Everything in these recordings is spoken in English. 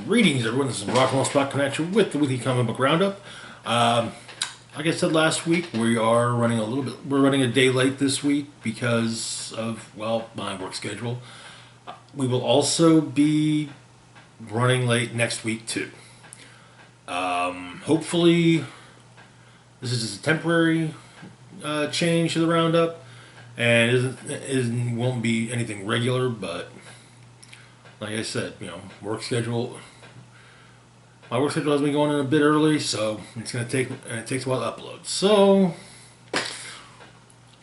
Greetings, everyone. This is Rock and Roll Spot Connection with the weekly comic book roundup. Like I said last week, we are running a little bit. We're running a day late this week because of my work schedule. We will also be running late next week too. Hopefully, this is just a temporary change to the roundup, and it won't be anything regular. But like I said, work schedule. My work schedule has been going in a bit early, so it's going to take, and it takes a while to upload. So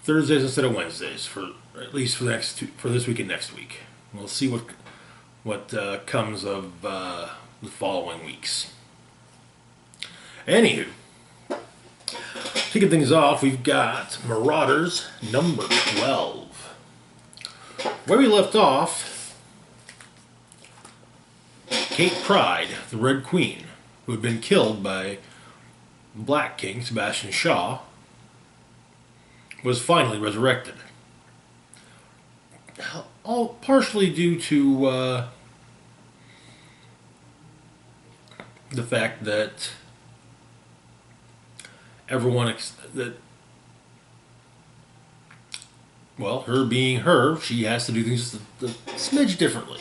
Thursdays instead of Wednesdays for at least for this week and next week. We'll see what comes of the following weeks. Anywho, kicking things off, we've got Marauders number 12. Where we left off, Kate Pride, the Red Queen, who had been killed by Black King Sebastian Shaw, was finally resurrected. All partially due to the fact that her being her, she has to do things a smidge differently.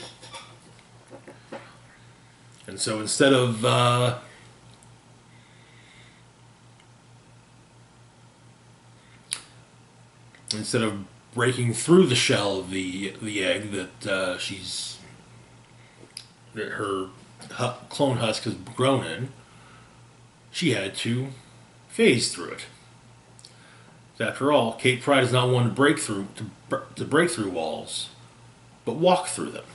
And so instead of breaking through the shell of the egg that her clone husk has grown in, she had to phase through it. After all, Kate Pride is not one to break through walls, but walk through them.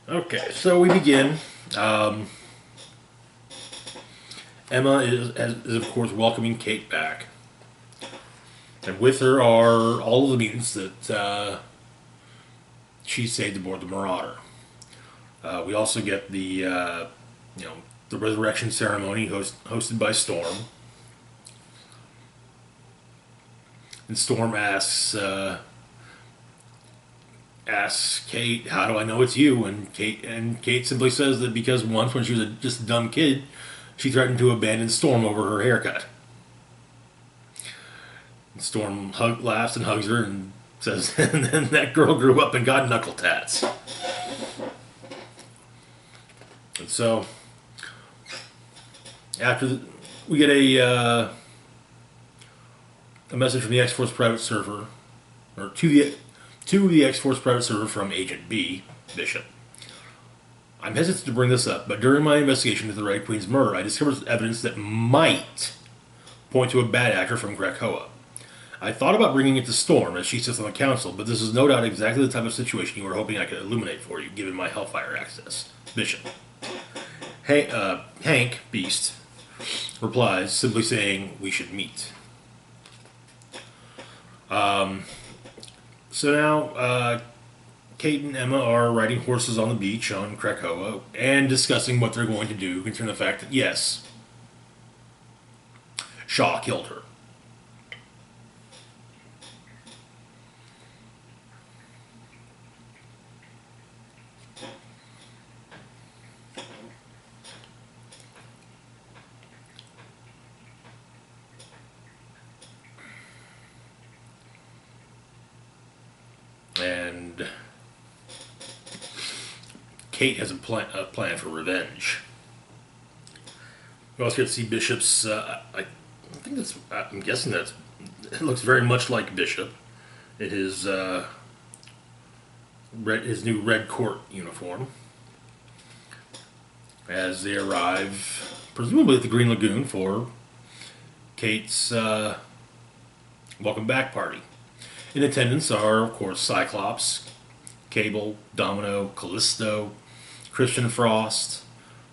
Okay, so we begin. Emma is of course welcoming Kate back, and with her are all of the mutants that she saved aboard the Marauder. We also get the resurrection ceremony hosted by Storm, and Storm asks Kate, "How do I know it's you?" And Kate simply says that because once, when she was just a dumb kid, she threatened to abandon Storm over her haircut. And Storm laughs and hugs her and says, "And then that girl grew up and got knuckle tats." And so, we get a message from the X-Force private server, or to the X-Force private server from Agent B, Bishop. "I'm hesitant to bring this up, but during my investigation into the Red Queen's murder, I discovered evidence that might point to a bad actor from Krakoa. I thought about bringing it to Storm, as she sits on the council, but this is no doubt exactly the type of situation you were hoping I could illuminate for you, given my Hellfire access. Bishop." Hank, Beast, replies, simply saying, "We should meet." So now, Kate and Emma are riding horses on the beach on Krakoa and discussing what they're going to do concerning the fact that, yes, Shaw killed her. And Kate has a plan for revenge. We also get to see Bishop's. I'm guessing that it looks very much like Bishop. It is his new red court uniform. As they arrive, presumably at the Green Lagoon for Kate's welcome back party. In attendance are, of course, Cyclops, Cable, Domino, Callisto, Christian Frost,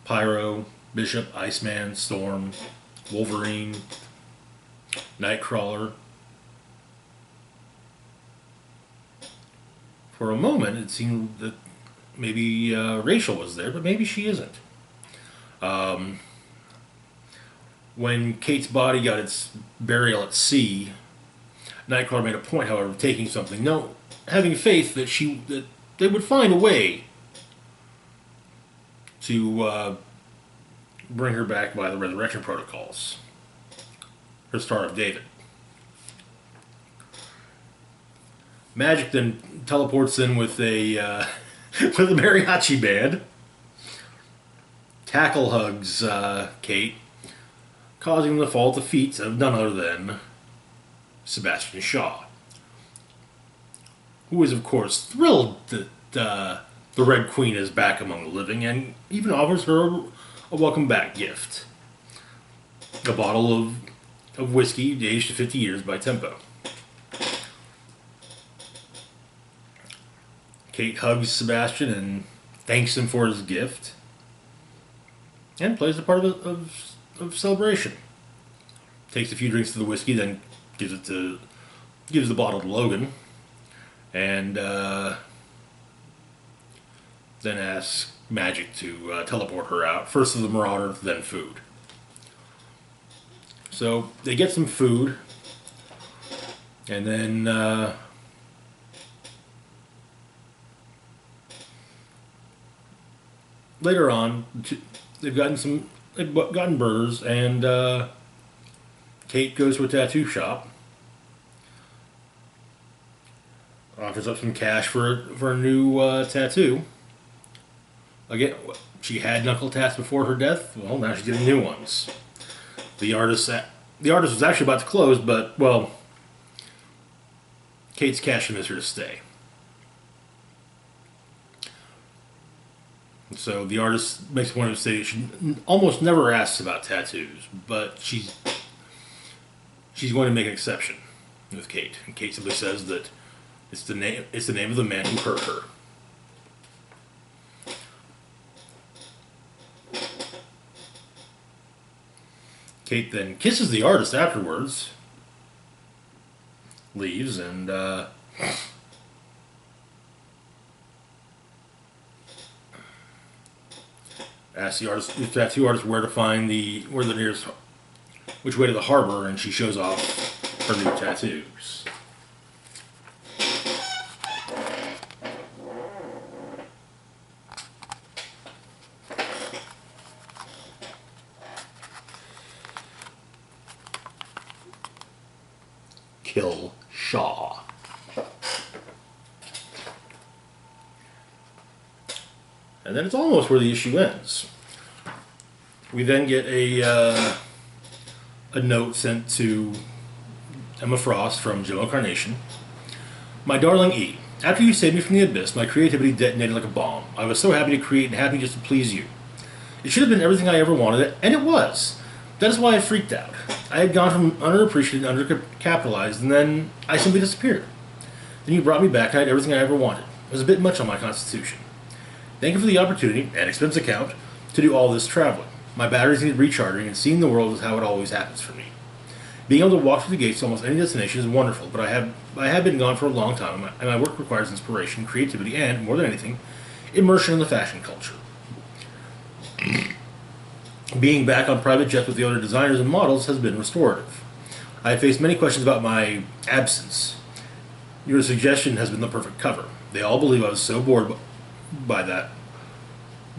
Pyro, Bishop, Iceman, Storm, Wolverine, Nightcrawler. For a moment, it seemed that maybe Rachel was there, but maybe she isn't. When Kate's body got its burial at sea, Nightcrawler made a point, however, of taking something, having faith that they would find a way to bring her back by the resurrection protocols. Her Star of David. Magic then teleports in with a with a mariachi band. Tackle hugs Kate, causing him to fall at the feet of none other than Sebastian Shaw, who is, of course, thrilled that the Red Queen is back among the living and even offers her a welcome back gift. A bottle of whiskey aged to 50 years by Tempo. Kate hugs Sebastian and thanks him for his gift and plays the part of celebration. Takes a few drinks of the whiskey, then gives the bottle to Logan, and then asks Magic to teleport her out. First to the Marauders, then food. So they get some food, and then later on, they've gotten burgers, and Kate goes to a tattoo shop, offers up some cash for a new tattoo. Again, she had knuckle tats before her death. Well, now she's getting new ones. The artist was actually about to close, but well, Kate's cash convinced her to stay. So the artist makes one of say she almost never asks about tattoos, but she's going to make an exception with Kate. And Kate simply says that it's the name of the man who hurt her. Kate then kisses the artist afterwards, leaves, and asks the tattoo artist which way to the harbor, and she shows off her new tattoos. Kill Shaw. And then it's almost where the issue ends. We then get a note sent to Emma Frost from Gemma Carnation. My darling E, after you saved me from the abyss, my creativity detonated like a bomb. I was so happy to create and happy just to please you. It should have been everything I ever wanted, and it was. That is why I freaked out. I had gone from underappreciated and undercapitalized, and then I simply disappeared. Then you brought me back, and I had everything I ever wanted. It was a bit much on my constitution. Thank you for the opportunity, and expense account, to do all this traveling. My batteries need recharging, and seeing the world is how it always happens for me. Being able to walk through the gates to almost any destination is wonderful, but I have been gone for a long time, and my work requires inspiration, creativity, and, more than anything, immersion in the fashion culture. Being back on private jets with the other designers and models has been restorative. I have faced many questions about my absence. Your suggestion has been the perfect cover. They all believe I was so bored by that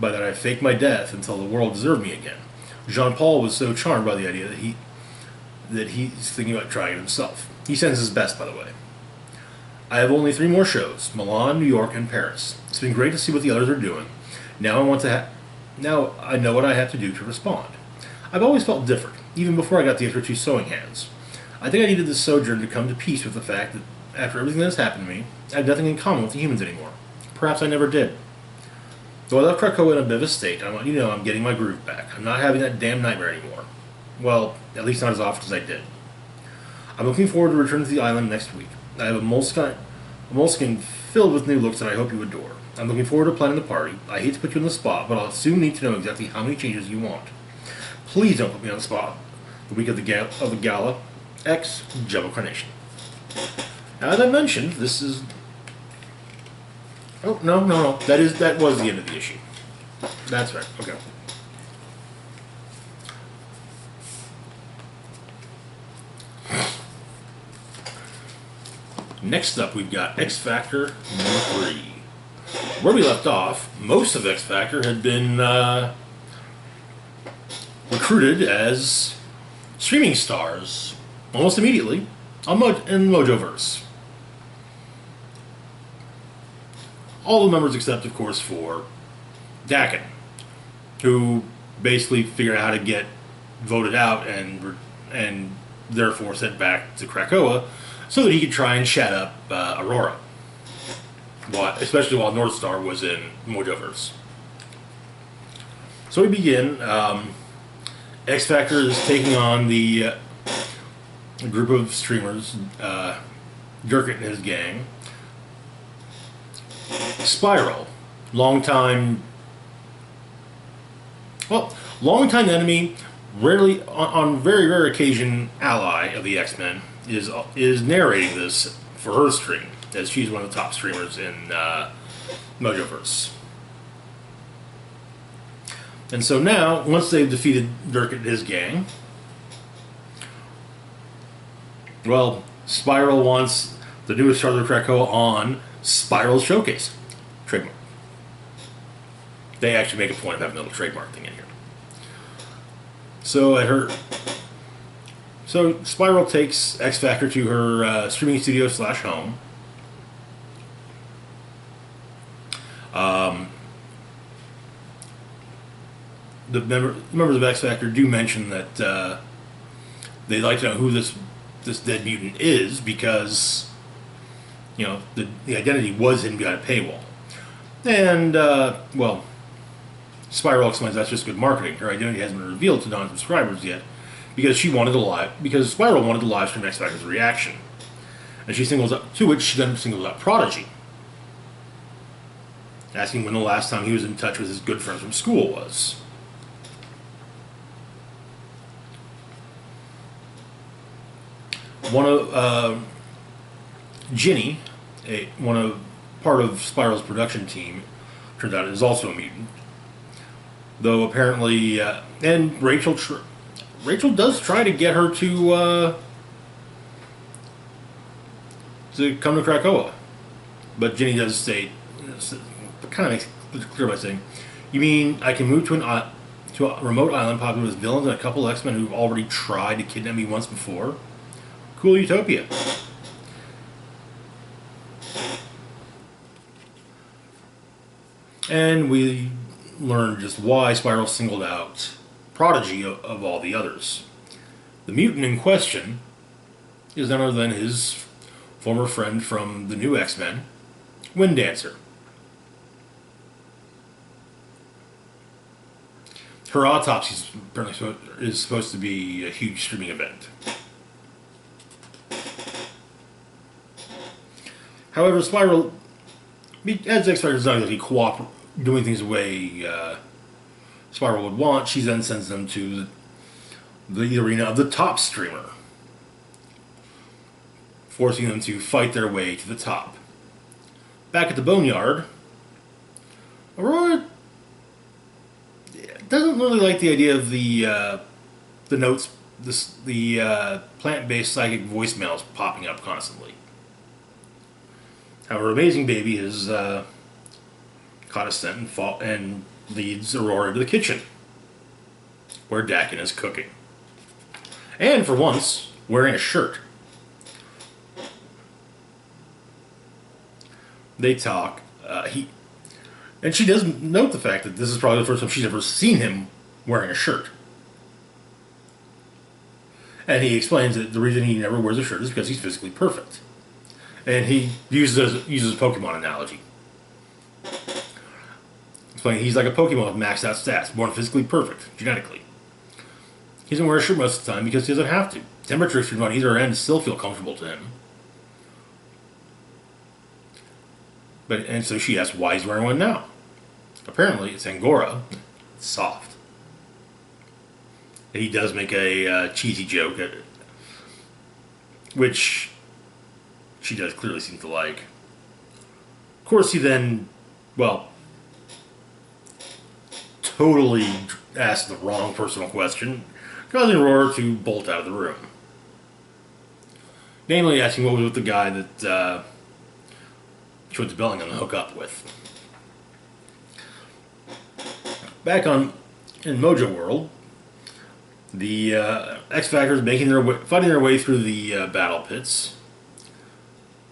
I faked my death until the world deserved me again. Jean-Paul was so charmed by the idea that he's thinking about trying it himself. He sends his best, by the way. I have only 3 more shows: Milan, New York, and Paris. It's been great to see what the others are doing. Now I know what I have to do to respond. I've always felt different, even before I got the extra 2 sewing hands. I think I needed this sojourn to come to peace with the fact that after everything that has happened to me, I have nothing in common with the humans anymore. Perhaps I never did. Though I left Krakoa in a bit of a state, I want you to know I'm getting my groove back. I'm not having that damn nightmare anymore. Well, at least not as often as I did. I'm looking forward to returning to the island next week. I have a moleskin filled with new looks that I hope you adore. I'm looking forward to planning the party. I hate to put you on the spot, but I'll soon need to know exactly how many changes you want. Please don't put me on the spot. The week of the gala. X, Gemma Carnation. Now, as I mentioned, this is... Oh, no. That was the end of the issue. That's right. Okay. Next up, we've got X Factor #3. Where we left off, most of X Factor had been recruited as streaming stars almost immediately in Mojoverse. All the members except, of course, for Dakin, who basically figured out how to get voted out and therefore sent back to Krakoa so that he could try and chat up Aurora, especially while North Star was in Mojoverse. So we begin. X Factor is taking on the group of streamers, Gurkit and his gang. Spiral, longtime enemy, rarely, on very rare occasion, ally of the X-Men, is narrating this for her stream, as she's one of the top streamers in Mojoverse. And so now, once they've defeated Dirk and his gang, well, Spiral wants the newest star of Krakoa on Spiral Showcase. Trademark. They actually make a point of having a little trademark thing in here. So Spiral takes X Factor to her streaming studio / home. The members of X Factor do mention that they'd like to know who this dead mutant is, because the identity was hidden behind a paywall. And well, Spiral explains that's just good marketing. Her identity hasn't been revealed to non-subscribers yet, because Spiral wanted to live stream X Factor's reaction, and she then singles out Prodigy, asking when the last time he was in touch with his good friends from school was. One of Ginny, part of Spiral's production team, turns out is also a mutant. Though apparently, and Rachel does try to get her to come to Krakoa, but Ginny does say, kind of makes it clear by saying, "You mean I can move to a remote island populated with villains and a couple of X-Men who've already tried to kidnap me once before? Cool utopia." And we learn just why Spiral singled out Prodigy of all the others. The mutant in question is none other than his former friend from the new X-Men, Winddancer. Her autopsy is supposed to be a huge streaming event. However, Spiral, as X Factor designs that he doing things the way Spiral would want, she then sends them to the arena of the top streamer, forcing them to fight their way to the top. Back at the Boneyard, Aurora doesn't really like the idea of the notes, the plant-based psychic voicemails popping up constantly. However, Amazing Baby is caught a scent and leads Aurora to the kitchen, where Dakin is cooking. And for once, wearing a shirt. They talk. And she does note the fact that this is probably the first time she's ever seen him wearing a shirt. And he explains that the reason he never wears a shirt is because he's physically perfect. And he uses a Pokemon analogy. Explaining he's like a Pokemon with maxed out stats, born physically perfect, genetically. He doesn't wear a shirt most of the time because he doesn't have to. Temperature extremes on either end still feel comfortable to him. And so she asks why he's wearing one now. Apparently, it's Angora. It's soft. And he does make a cheesy joke, which she does clearly seem to like. Of course, he then, totally asked the wrong personal question, causing Aurora to bolt out of the room. Namely, asking what was with the guy that she went to Bellingham to hook up with. back on in Mojo World, the X Factors fighting their way through the battle pits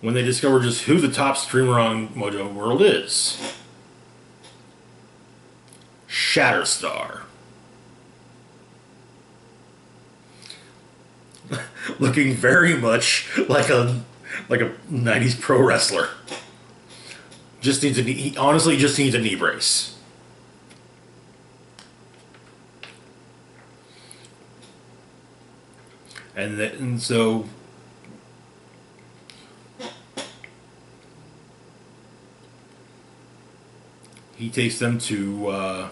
when they discover just who the top streamer on Mojo World is. Shatterstar. Looking very much like a 90s pro wrestler. He honestly just needs a knee brace. And so he takes them to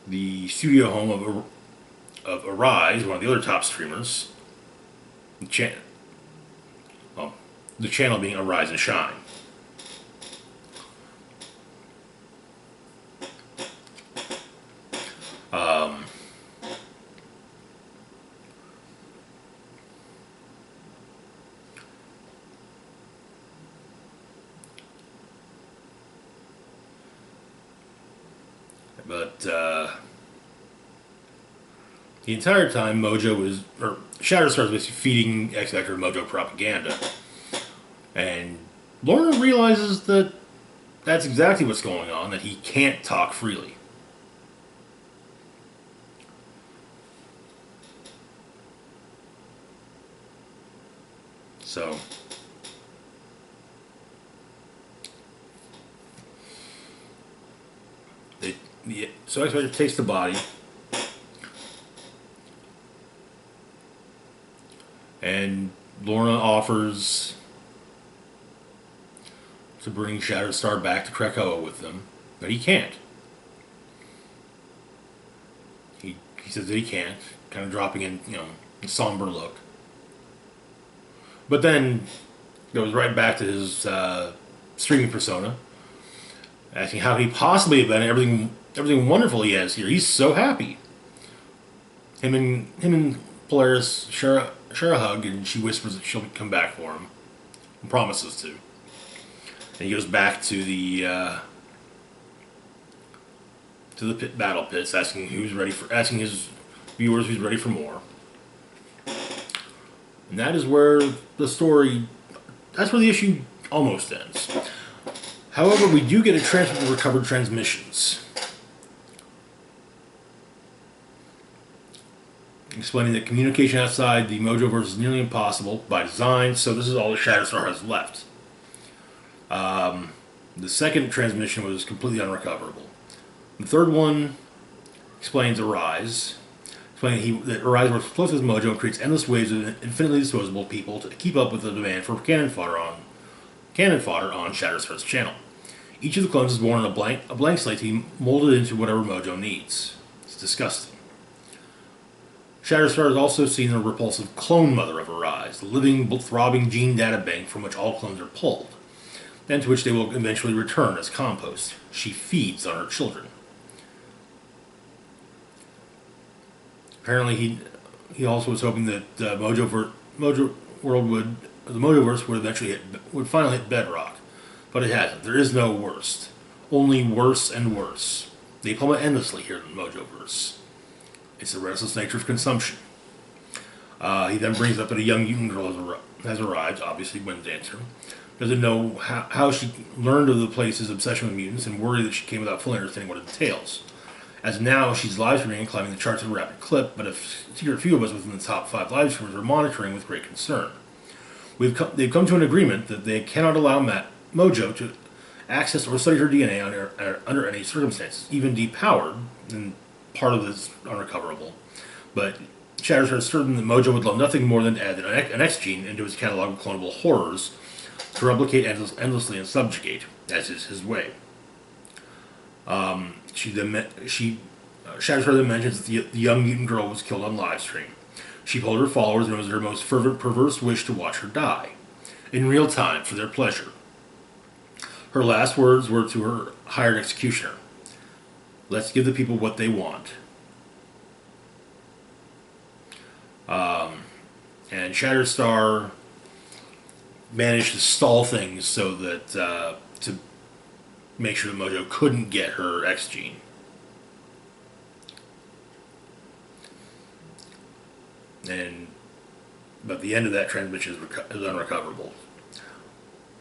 the studio home of Arise, one of the other top streamers. The channel being Arise and Shine. But the entire time, Shatterstar was basically feeding X Factor Mojo propaganda, and Lorna realizes that that's exactly what's going on. That he can't talk freely. So. So X Factor takes the body, and Lorna offers to bring Shatterstar back to Krakoa with them, but he can't. He says that he can't, kind of dropping in, a somber look. But then goes right back to his streaming persona, asking how he possibly have been everything wonderful he has here. He's so happy. Him and Polaris share a hug, and she whispers that she'll come back for him, and promises to. And he goes back to the battle pits, asking his viewers who's ready for more. And that is where that's where the issue almost ends. However, we do get a transfer of recovered transmissions, explaining that communication outside the Mojoverse is nearly impossible by design, so this is all that Shatterstar has left. The second transmission was completely unrecoverable. The third one explains Arise, explaining that Arise works close with Mojo and creates endless waves of infinitely disposable people to keep up with the demand for cannon fodder on Shatterstar's channel. Each of the clones is born on a blank slate to be molded into whatever Mojo needs. It's disgusting. Shatterstar is also seen the repulsive clone mother of Arise, the living, throbbing gene data bank from which all clones are pulled, and to which they will eventually return as compost. She feeds on her children. Apparently, he also was hoping that the Mojoverse would finally hit bedrock, but it hasn't. There is no worst, only worse and worse. They plummet endlessly here in the Mojoverse. It's the restless nature of consumption. He then brings up that a young mutant girl has arrived, obviously Gwen's answer. Doesn't know how she learned of the place's obsession with mutants, and worried that she came without fully understanding what it entails. As of now, she's live streaming and climbing the charts at a rapid clip, but a few of us within the top 5 live streamers are monitoring with great concern. They've come to an agreement that they cannot allow Mojo to access or study her DNA under any circumstances, even depowered, and part of this unrecoverable. But Shatterstar is certain that Mojo would love nothing more than to add an X gene into his catalog of clonable horrors to replicate endlessly and subjugate, as is his way. Shatterstar then mentions that the young mutant girl was killed on livestream. She told her followers it was her most fervent, perverse wish to watch her die, in real time, for their pleasure. Her last words were to her hired executioner: "Let's give the people what they want." And Shatterstar managed to stall things so that to make sure that Mojo couldn't get her X gene. But the end of that transmission is unrecoverable.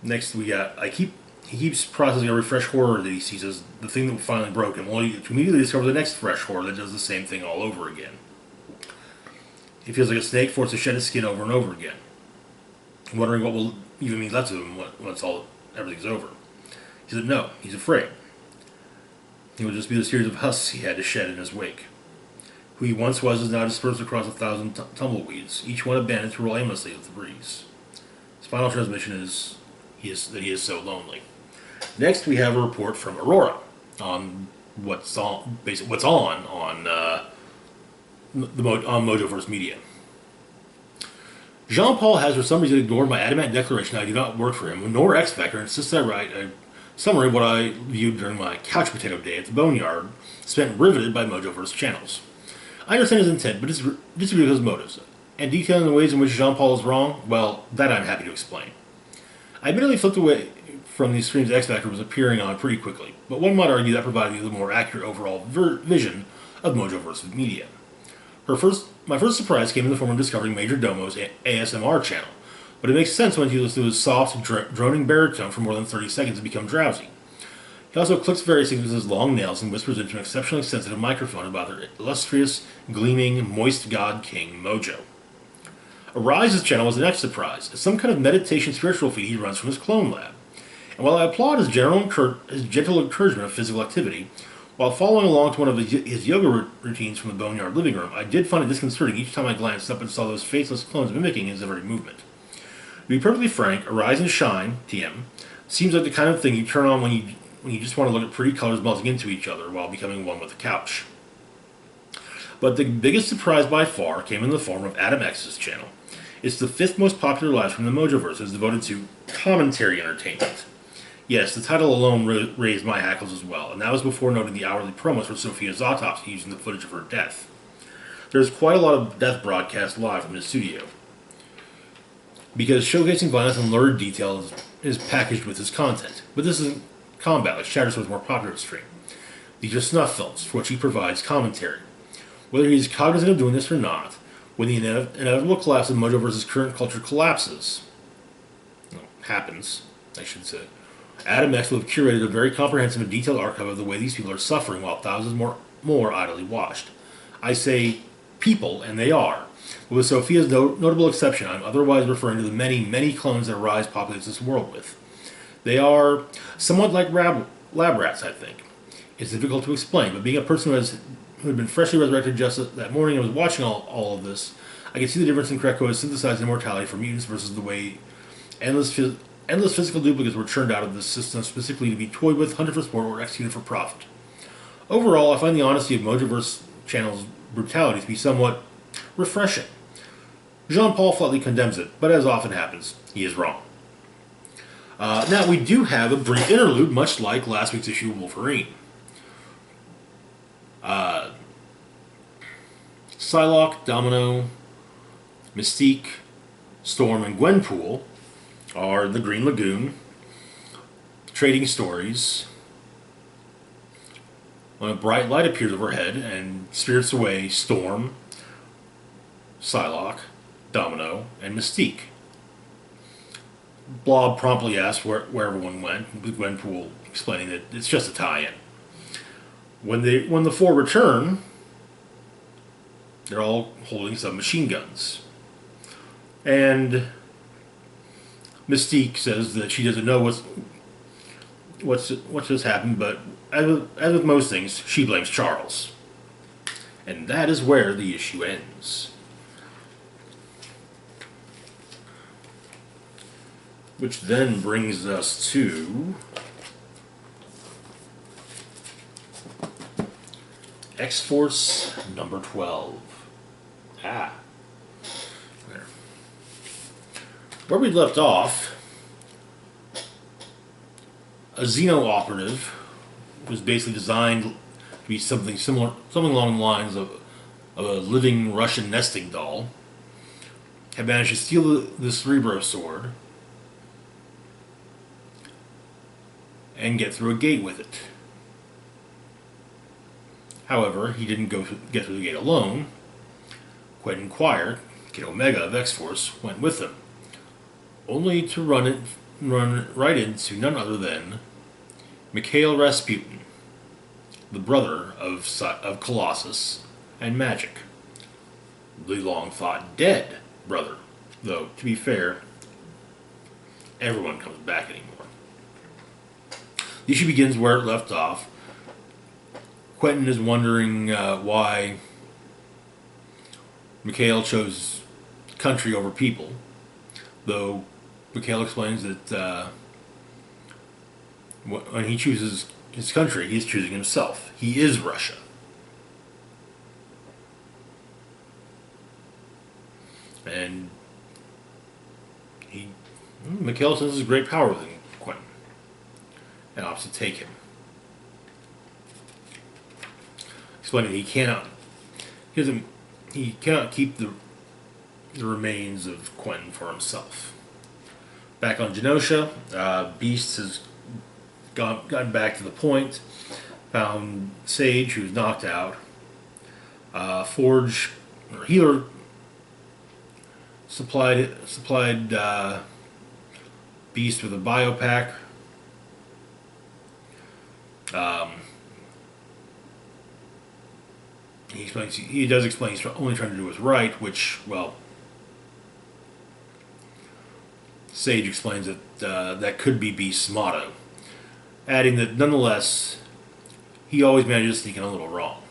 Next, we got he keeps processing every fresh horror that he sees as the thing that finally broke him. Well, he immediately discovers the next fresh horror that does the same thing all over again. He feels like a snake forced to shed his skin over and over again, wondering what will even be left of him once everything's over. He said no, he's afraid. It will just be the series of husks he had to shed in his wake. Who he once was is now dispersed across 1,000 tumbleweeds, each one abandoned to roll aimlessly with the breeze. His final transmission is that he is so lonely. Next, we have a report from Aurora on what's on Mojoverse Media. Jean-Paul has for some reason ignored my adamant declaration that I do not work for him, nor X Factor, and insists I write a summary of what I viewed during my couch potato day at the Boneyard, spent riveted by Mojoverse channels. I understand his intent, but disagree with his motives. And detailing the ways in which Jean-Paul is wrong, well, that I'm happy to explain. I admittedly flipped away from these streams X Factor was appearing on pretty quickly, but one might argue that provided me with a more accurate overall vision of Mojoverse Media. My first surprise came in the form of discovering Major Domo's ASMR channel, but it makes sense when he listens to his soft, droning baritone for more than 30 seconds and becomes drowsy. He also clicks various things with his long nails and whispers into an exceptionally sensitive microphone about their illustrious, gleaming, moist god king, Mojo. Arise's channel was the next surprise. It's some kind of meditation spiritual feed he runs from his clone lab. And while I applaud his gentle encouragement of physical activity, while following along to one of his yoga routines from the Boneyard living room, I did find it disconcerting each time I glanced up and saw those faceless clones mimicking his every movement. To be perfectly frank, Arise and Shine, TM, seems like the kind of thing you turn on when you just want to look at pretty colors melting into each other while becoming one with the couch. But the biggest surprise by far came in the form of Adam X's channel. It's the 5th most popular live stream in the Mojoverse, is devoted to commentary entertainment. Yes, the title alone raised my hackles as well, and that was before noting the hourly promos for Sophia's autopsy using the footage of her death. There's quite a lot of death broadcast live from his studio, because showcasing violence and lurid detail is packaged with his content. But this isn't combat like Shattersword's more popular stream. These are snuff films, for which he provides commentary. Whether he is cognizant of doing this or not, when the inevitable collapse of Mojoverse's current culture happens, I should say, Adam X will have curated a very comprehensive and detailed archive of the way these people are suffering while thousands more idly watched. I say people, and they are. But with Sophia's notable exception, I'm otherwise referring to the many, many clones that Rise populates this world with. They are somewhat like lab rats, I think. It's difficult to explain, but being a person who had been freshly resurrected just that morning and was watching all of this, I can see the difference in Kreko's synthesized immortality for mutants versus the way endless physical duplicates were churned out of this system specifically to be toyed with, hunted for sport, or executed for profit. Overall, I find the honesty of Mojoverse channel's brutality to be somewhat refreshing. Jean-Paul flatly condemns it, but as often happens, he is wrong. Now, we do have a brief interlude, much like last week's issue of Wolverine. Psylocke, Domino, Mystique, Storm, and Gwenpool are the Green Lagoon, trading stories. When a bright light appears overhead and spirits away Storm, Psylocke, Domino, and Mystique. Blob promptly asks where everyone went, with Gwenpool explaining that it's just a tie-in. When the four return, they're all holding submachine guns. And Mystique says that she doesn't know what's just happened, but as with most things, she blames Charles. And that is where the issue ends. Which then brings us to X-Force number 12. There. Where we left off, a Xeno operative was basically designed to be something along the lines of a living Russian nesting doll, had managed to steal the Cerebro sword, and get through a gate with it. However, he didn't get through the gate alone. Quentin Quire, Kid Omega of X-Force, went with him, only to run right into none other than Mikhail Rasputin, the brother of Colossus and Magic, the long-thought dead brother, though, to be fair, everyone comes back anymore. The issue begins where it left off. Quentin is wondering why Mikhail chose country over people, though Mikhail explains that when he chooses his country, he's choosing himself. He is Russia. And Mikhail senses great power within Quentin and opts to take him. Explaining he cannot keep the remains of Quentin for himself. Back on Genosha, Beast has gotten back to the point, found Sage, who's knocked out. Forge, or Healer, supplied Beast with a biopack. He does explain he's only trying to do what's right, which, well, Sage explains that that could be Beast's motto, adding that nonetheless, he always manages to sneak in a little wrong.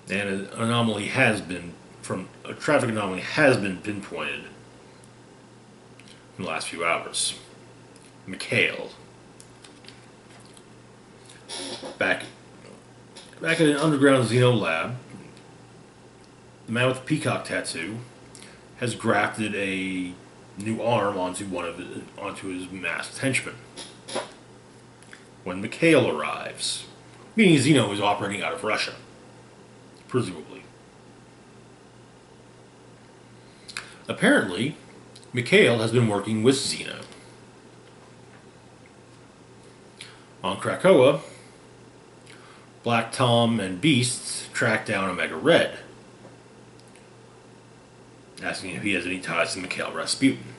And a traffic anomaly has been pinpointed in the last few hours. Mikhail. Back in an underground Xeno lab, the man with the peacock tattoo has grafted a new arm onto his masked henchman. When Mikhail arrives, meaning Xeno is operating out of Russia, presumably. Apparently, Mikhail has been working with Xeno. On Krakoa, Black Tom and Beasts track down Omega Red, asking if he has any ties to Mikhail Rasputin.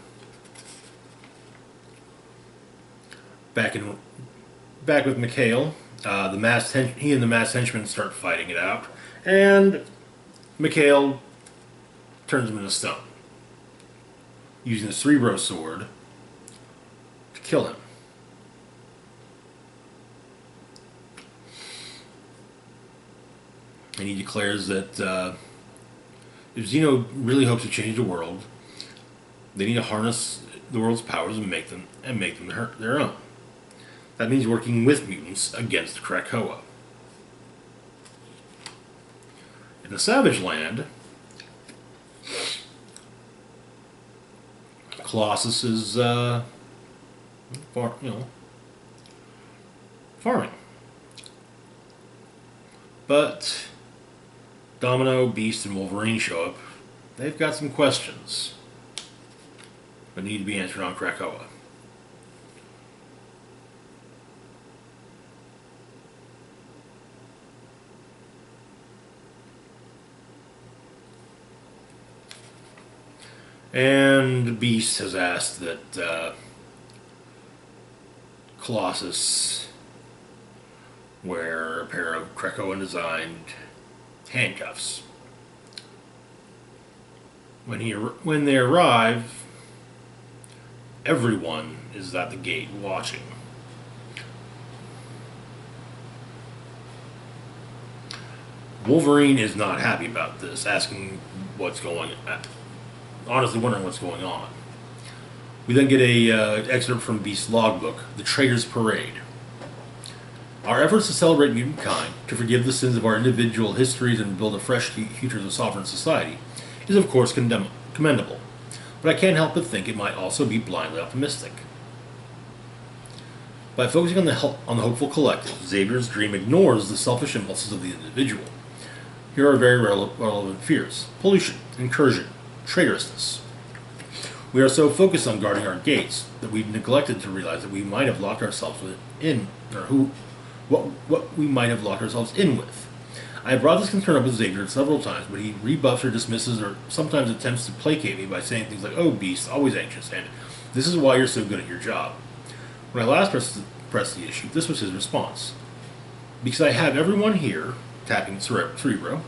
Back with Mikhail, he and the masked henchmen start fighting it out, and Mikhail turns him into stone, using the Cerebro sword to kill him. And he declares that if Xeno really hopes to change the world, they need to harness the world's powers and make them their own. That means working with mutants against Krakoa. In the Savage Land, Colossus is farming. But Domino, Beast, and Wolverine show up. They've got some questions that need to be answered on Krakoa. And Beast has asked that Colossus wear a pair of Krakoan-designed handcuffs. When they arrive, everyone is at the gate watching. Wolverine is not happy about this, asking what's going on. Honestly wondering what's going on. We then get a excerpt from Beast's logbook, The Traitor's Parade. Our efforts to celebrate mutant kind, to forgive the sins of our individual histories and build a fresh future as a sovereign society, is of course commendable, but I can't help but think it might also be blindly optimistic. By focusing on the hopeful collective, Xavier's dream ignores the selfish impulses of the individual. Here are very relevant fears: pollution, incursion, traitorousness. We are so focused on guarding our gates that we've neglected to realize that we might have locked ourselves in, or what we might have locked ourselves in with. I have brought this concern up with Xavier several times, but he rebuffs or dismisses or sometimes attempts to placate me by saying things like, "Oh, beast, always anxious," and "This is why you're so good at your job." When I last pressed the issue, this was his response. "Because I have everyone here," tapping Cerebro,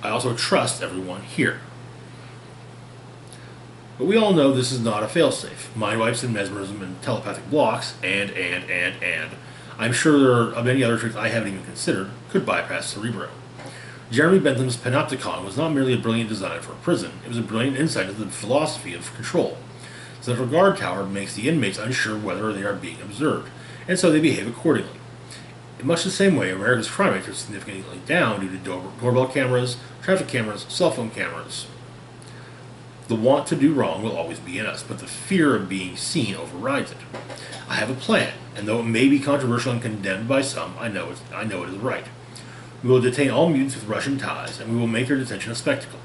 "I also trust everyone here." But we all know this is not a failsafe. Mind wipes and mesmerism and telepathic blocks, and I'm sure there are many other tricks I haven't even considered, could bypass Cerebro. Jeremy Bentham's Panopticon was not merely a brilliant design for a prison, it was a brilliant insight into the philosophy of control. The Central Guard Tower makes the inmates unsure whether they are being observed, and so they behave accordingly. In much the same way, America's crime rates are significantly down due to doorbell cameras, traffic cameras, cell phone cameras. The want to do wrong will always be in us, but the fear of being seen overrides it. I have a plan, and though it may be controversial and condemned by some, I know it is right. We will detain all mutants with Russian ties, and we will make their detention a spectacle.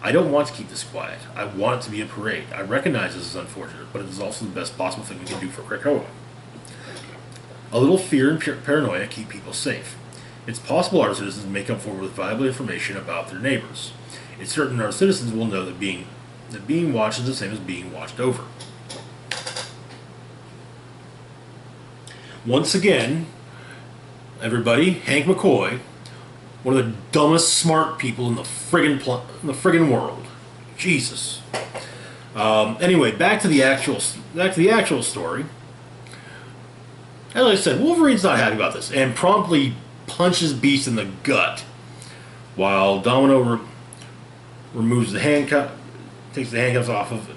I don't want to keep this quiet. I want it to be a parade. I recognize this is unfortunate, but it is also the best possible thing we can do for Krakoa. A little fear and paranoia keep people safe. It's possible our citizens may come forward with valuable information about their neighbors. It's certain our citizens will know that being watched is the same as being watched over. Once again, everybody, Hank McCoy, one of the dumbest smart people in the friggin' world. Jesus. Anyway, back to the actual story. As I said, Wolverine's not happy about this and promptly punches Beast in the gut, while Domino removes the handcuff, takes the handcuffs off of it,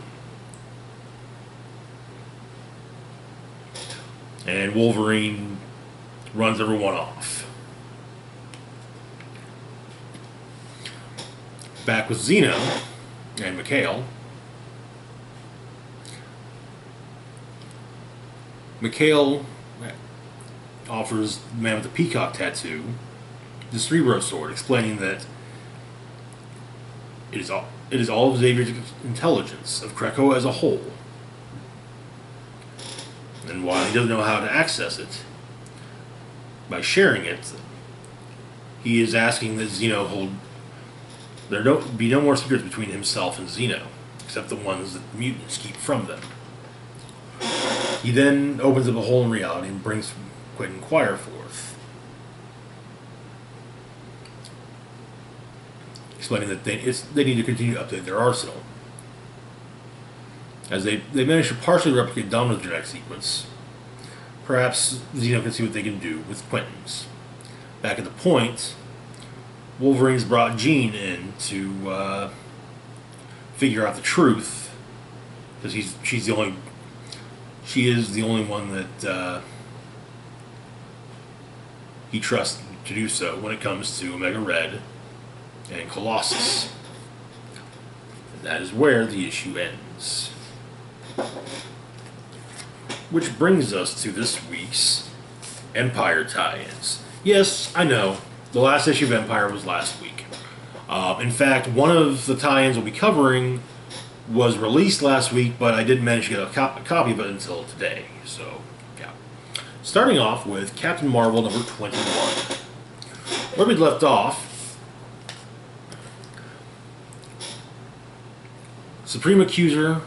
and Wolverine runs everyone off. Back with Zeno and Mikhail. Mikhail offers the man with the peacock tattoo the Cerebro sword, explaining that it is all of Xavier's intelligence of Krakoa as a whole. And while he doesn't know how to access it, by sharing it, he is asking that Zeno hold. There don't be no more secrets between himself and Zeno, except the ones that the mutants keep from them. He then opens up a hole in reality and brings Quentin Quire forth, explaining that they need to continue to update their arsenal. As they manage to partially replicate Domino's genetic sequence, perhaps Zeno can see what they can do with Quentin's. Back at the point, Wolverine's brought Jean in to figure out the truth, because she is the only one that he trusts to do so when it comes to Omega Red and Colossus. And that is where the issue ends. Which brings us to this week's Empyre tie-ins. Yes, I know, the last issue of Empyre was last week. In fact, one of the tie-ins we'll be covering was released last week, but I didn't manage to get a copy of it until today. So, yeah. Starting off with Captain Marvel number 21. Where we left off, Supreme Accuser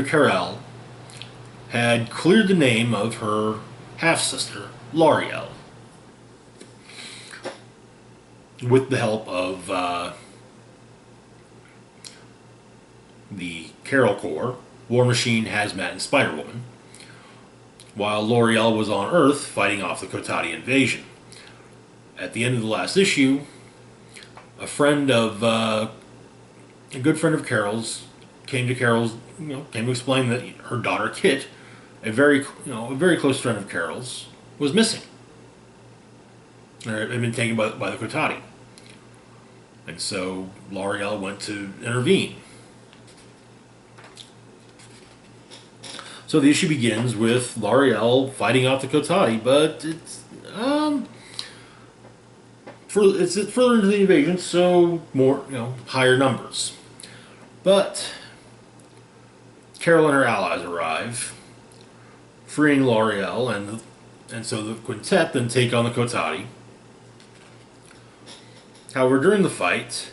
Kal-El had cleared the name of her half-sister, L'Oreal, with the help of the Carol Corps, War Machine, Hazmat, and Spider-Woman, while L'Oreal was on Earth fighting off the Kotati invasion. At the end of the last issue, a good friend of Carol's came to explain that her daughter Kit, a very close friend of Carol's, was missing. Or had been taken by the Kotati. And so L'Oreal went to intervene. So the issue begins with L'Oreal fighting off the Kotati, but it's further into the invasion, so more higher numbers. But Carol and her allies arrive, freeing L'Oreal, and so the quintet then take on the Kotati. However, during the fight,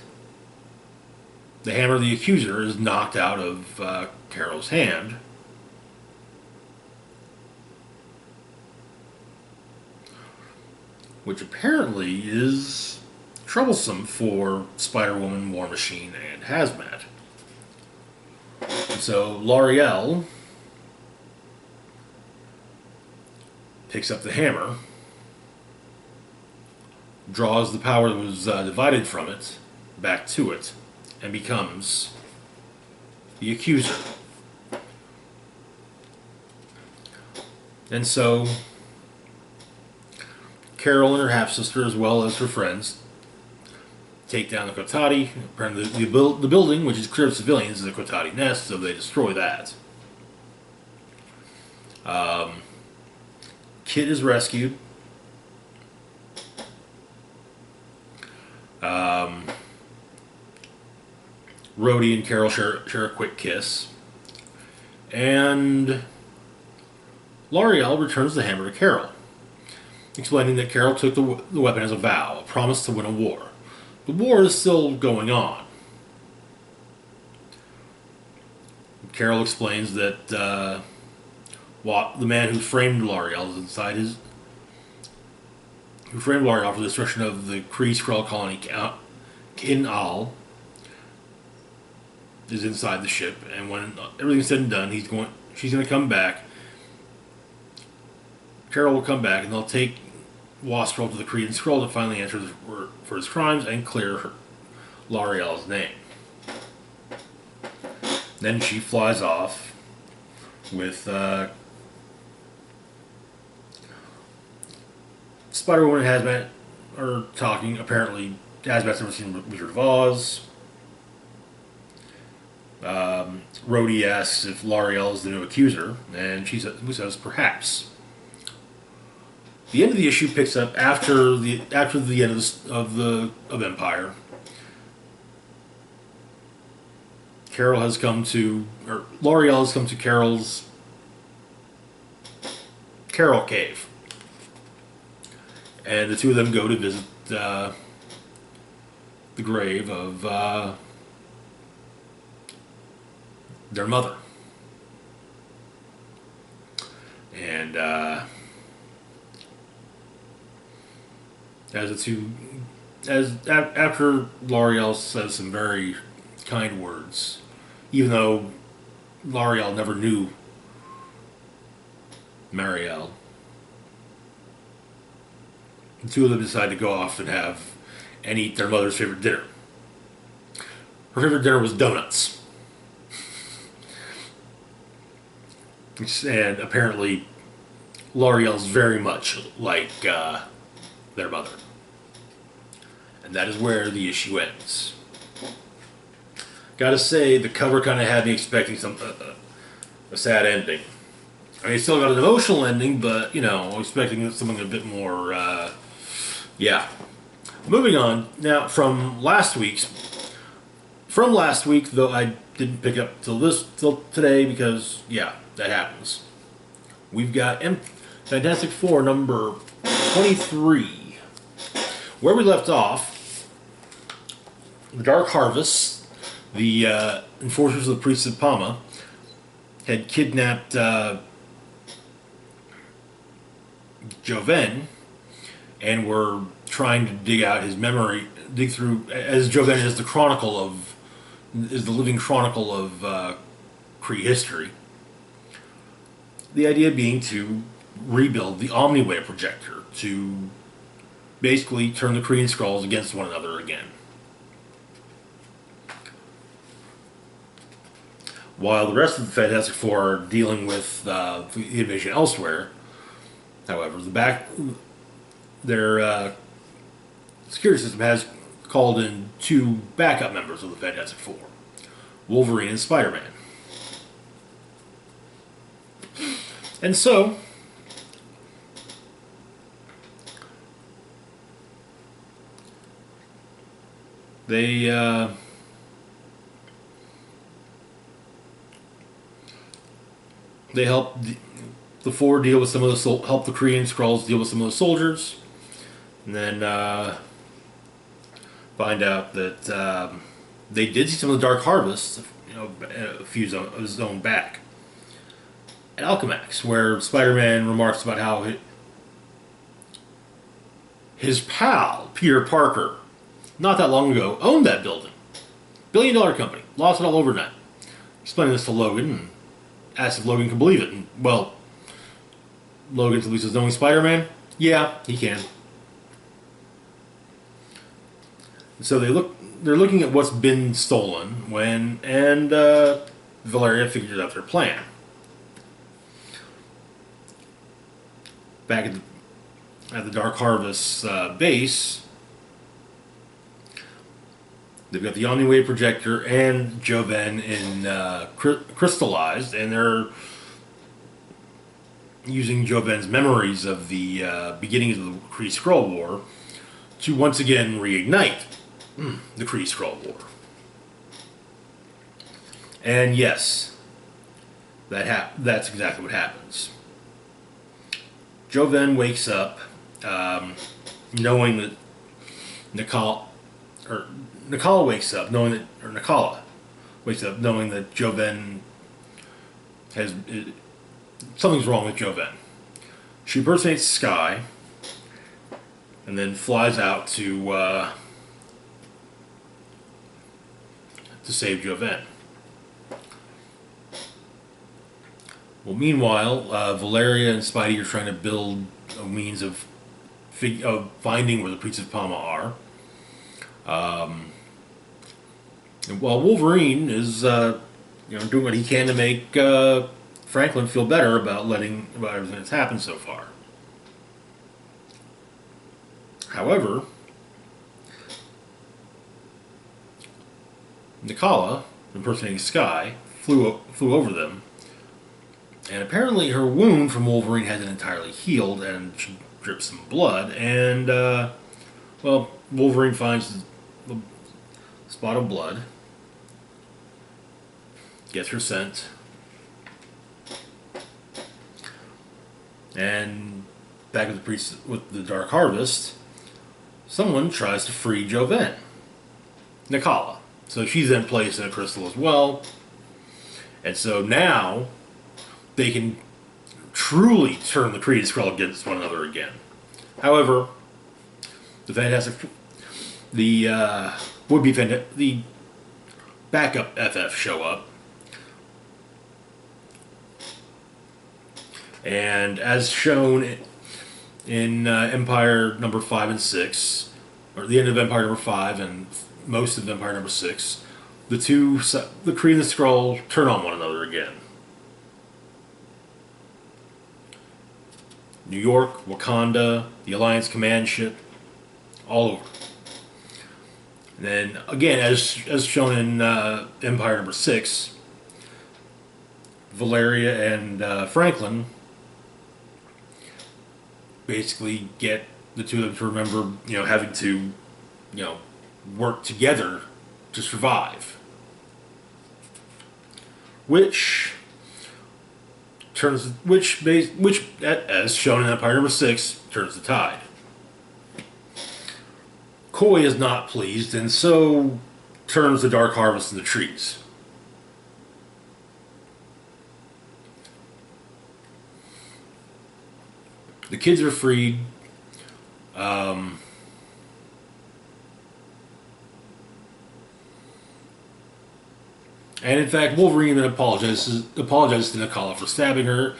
the hammer of the Accuser is knocked out of Carol's hand. Which apparently is troublesome for Spider-Woman, War Machine, and Hazmat. And so L'Oreal picks up the hammer, draws the power that was divided from it back to it, and becomes the Accuser. And so Carol and her half-sister, as well as her friends, take down the Kotati. Apparently the building, which is clear of civilians, is a Kotati nest, so they destroy that. Kit is rescued. Rhodey and Carol share a quick kiss. And L'Oreal returns the hammer to Carol, explaining that Carol took the weapon as a vow, a promise to win a war. The war is still going on. Carol explains that the man who framed L'Oreal is inside who framed L'Oreal for the destruction of the Kree Skrull colony Kin'al is inside the ship, and when everything's said and done, she's going to come back. Carol will come back, and they'll take Wastrel to the Kree and Skrull to finally answer for his crimes and clear L'Oreal's name. Then she flies off with Spider-Woman and Hazmat are talking. Apparently, Hazmat's never seen Wizard of Oz. Rhodey asks if L'Oreal is the new Accuser, and she says perhaps. The end of the issue picks up after the end of Empire. L'Oreal has come to Carol Cave, and the two of them go to visit the grave of their mother. And after L'Oreal says some very kind words, even though L'Oreal never knew Marielle, the two of them decide to go off and eat their mother's favorite dinner. Her favorite dinner was donuts. And apparently L'Oreal's very much like their mother. And that is where the issue ends. Gotta say, the cover kind of had me expecting a sad ending. I mean, it still got an emotional ending, but, expecting something a bit more, yeah. Moving on, now, from last week, though I didn't pick up till today, because, yeah, that happens. We've got Fantastic Four number 23. Where we left off, the Dark Harvest, the enforcers of the Priests of Pama, had kidnapped Joven, and were trying to dig through, as Joven is the living chronicle of Kree history. The idea being to rebuild the Omniwave projector to basically turn the Kree and Skrulls against one another again. While the rest of the Fantastic Four are dealing with the invasion elsewhere, however, their security system has called in two backup members of the Fantastic Four, Wolverine and Spider-Man. And so, they They help the Four deal with some of the help the Korean Skrulls deal with some of the soldiers, and then find out that they did see some of the Dark Harvest, a few zone back at Alchemax, where Spider-Man remarks about how his pal Peter Parker, not that long ago, owned that building. $1 billion company, lost it all overnight. Explaining this to Logan and asked if Logan can believe it. And, well, Logan at least says, knowing Spider-Man? Yeah, he can. So they're looking at what's been stolen and Valeria figures out their plan. Back at the Dark Harvest base, they've got the Omni-Wave projector and Joven crystallized, and they're using Joven's memories of the beginnings of the Kree Skrull War to once again reignite the Kree Skrull War. And yes, that's exactly what happens. Joven wakes up knowing that Nakala wakes up knowing that Joven has something's wrong with Joven. She impersonates Sky and then flies out to save Joven. Well, meanwhile, Valeria and Spidey are trying to build a means of finding where the Priests of Palma are. And while Wolverine is doing what he can to make Franklin feel better about everything that's happened so far. However, Nakala, impersonating Sky, flew over them, and apparently her wound from Wolverine hasn't entirely healed, and she drips some blood, and Wolverine finds the spot of blood, gets her scent, and back with the priests with the Dark Harvest, someone tries to free Joven, Nakala. So she's then placed in a crystal as well, and so now they can truly turn the Kree Skrull against one another again. However, the backup FF show up, and as shown in Empire number 5 and 6, or the end of Empire number 5 and most of Empire number 6, the Kree and the Skrull turn on one another again. New York, Wakanda, the Alliance command ship, all over. And then again, as shown in Empire number 6, Valeria and Franklin basically get the two of them to remember, having to, work together to survive. Which, as shown in Empire number 6, turns the tide. Koi is not pleased, and so turns the Dark Harvest into trees. The kids are freed. And in fact, Wolverine then apologizes to Nakala for stabbing her,